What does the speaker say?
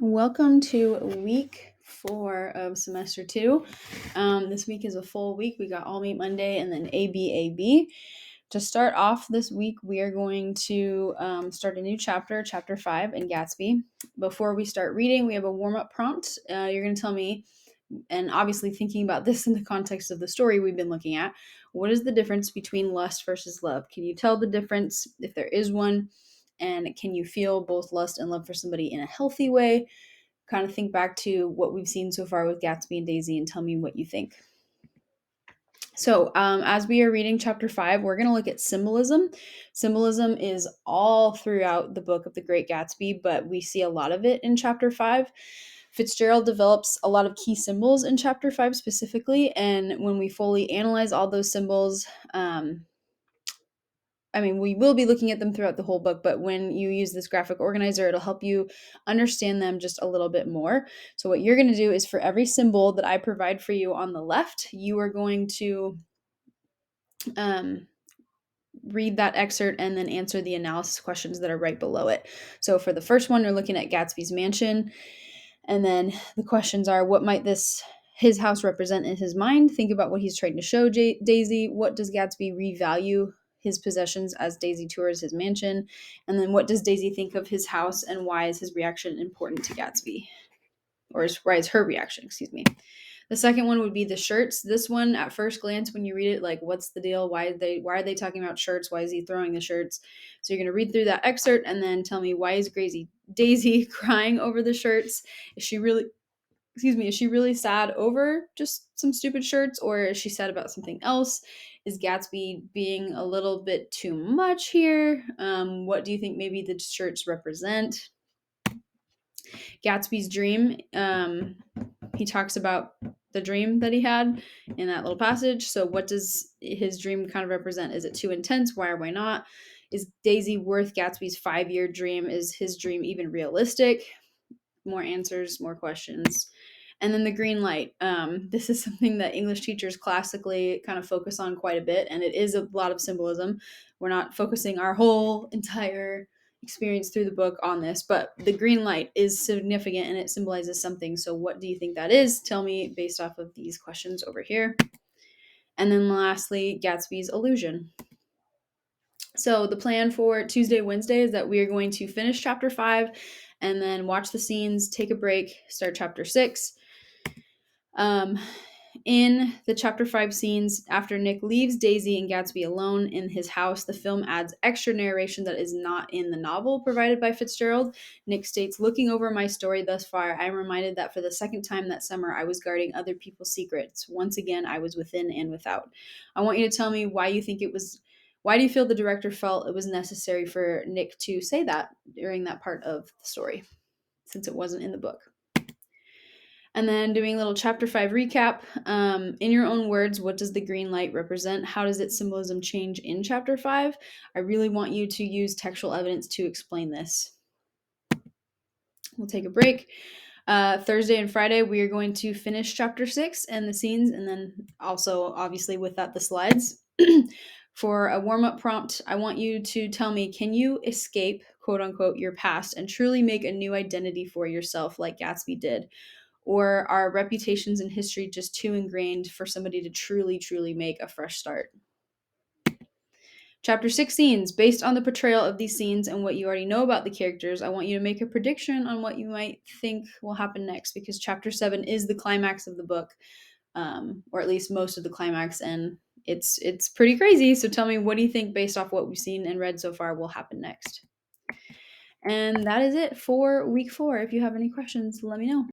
Welcome to week 4 of semester 2. This week is a full week. We got All Meet Monday and then ABAB. To start off this week, we are going to start a new chapter, chapter 5 in Gatsby. Before we start reading, we have a warm-up prompt. You're going to tell me, and obviously thinking about this in the context of the story we've been looking at, what is the difference between lust versus love? Can you tell the difference if there is one? And can you feel both lust and love for somebody in a healthy way? Kind of think back to what we've seen so far with Gatsby and Daisy and tell me what you think. So, as we are reading chapter 5, we're going to look at symbolism. Symbolism is all throughout the book of The Great Gatsby, but we see a lot of it in chapter 5. Fitzgerald develops a lot of key symbols in chapter 5 specifically, and when we fully analyze all those symbols, we will be looking at them throughout the whole book, but when you use this graphic organizer, it'll help you understand them just a little bit more. So what you're going to do is for every symbol that I provide for you on the left, you are going to read that excerpt and then answer the analysis questions that are right below it. So for the first one, you're looking at Gatsby's mansion. And then the questions are, what might his house represent in his mind? Think about what he's trying to show Daisy. What does Gatsby revalue his possessions as Daisy tours his mansion? And then what does Daisy think of his house and why is his reaction important to Gatsby? Why is her reaction, excuse me. The second one would be the shirts. This one, at first glance, when you read it, like, what's the deal? Why are they talking about shirts? Why is he throwing the shirts? So you're going to read through that excerpt and then tell me, why is Daisy crying over the shirts? Is she really sad over just some stupid shirts, or is she sad about something else? Is Gatsby being a little bit too much here? What do you think maybe the shirts represent? Gatsby's dream. He talks about the dream that he had in that little passage. So what does his dream kind of represent? Is it too intense? Why or why not? Is Daisy worth Gatsby's 5-year dream? Is his dream even realistic? More answers, more questions. And then the green light. This is something that English teachers classically kind of focus on quite a bit, and it is a lot of symbolism. We're not focusing our whole entire experience through the book on this, but the green light is significant and it symbolizes something. So what do you think that is? Tell me based off of these questions over here. And then lastly, Gatsby's illusion. So the plan for Tuesday, Wednesday is that we are going to finish chapter 5 and then watch the scenes, take a break, start chapter 6. In the chapter 5 scenes, after Nick leaves Daisy and Gatsby alone in his house, the film adds extra narration that is not in the novel provided by Fitzgerald. Nick states, looking over my story thus far, I am reminded that for the second time that summer, I was guarding other people's secrets. Once again, I was within and without. I want you to tell me why do you feel the director felt it was necessary for Nick to say that during that part of the story, since it wasn't in the book? And then doing a little chapter 5 recap. In your own words, what does the green light represent? How does its symbolism change in chapter 5? I really want you to use textual evidence to explain this. We'll take a break. Thursday and Friday, we are going to finish chapter 6 and the scenes, and then also, obviously, with that, the slides. For a warm-up prompt, I want you to tell me, can you escape, quote unquote, your past and truly make a new identity for yourself like Gatsby did? Or are reputations in history just too ingrained for somebody to truly, truly make a fresh start? Chapter 6 scenes. Based on the portrayal of these scenes and what you already know about the characters, I want you to make a prediction on what you might think will happen next, because chapter 7 is the climax of the book, or at least most of the climax, and it's pretty crazy. So tell me, what do you think based off what we've seen and read so far will happen next? And that is it for week 4. If you have any questions, let me know.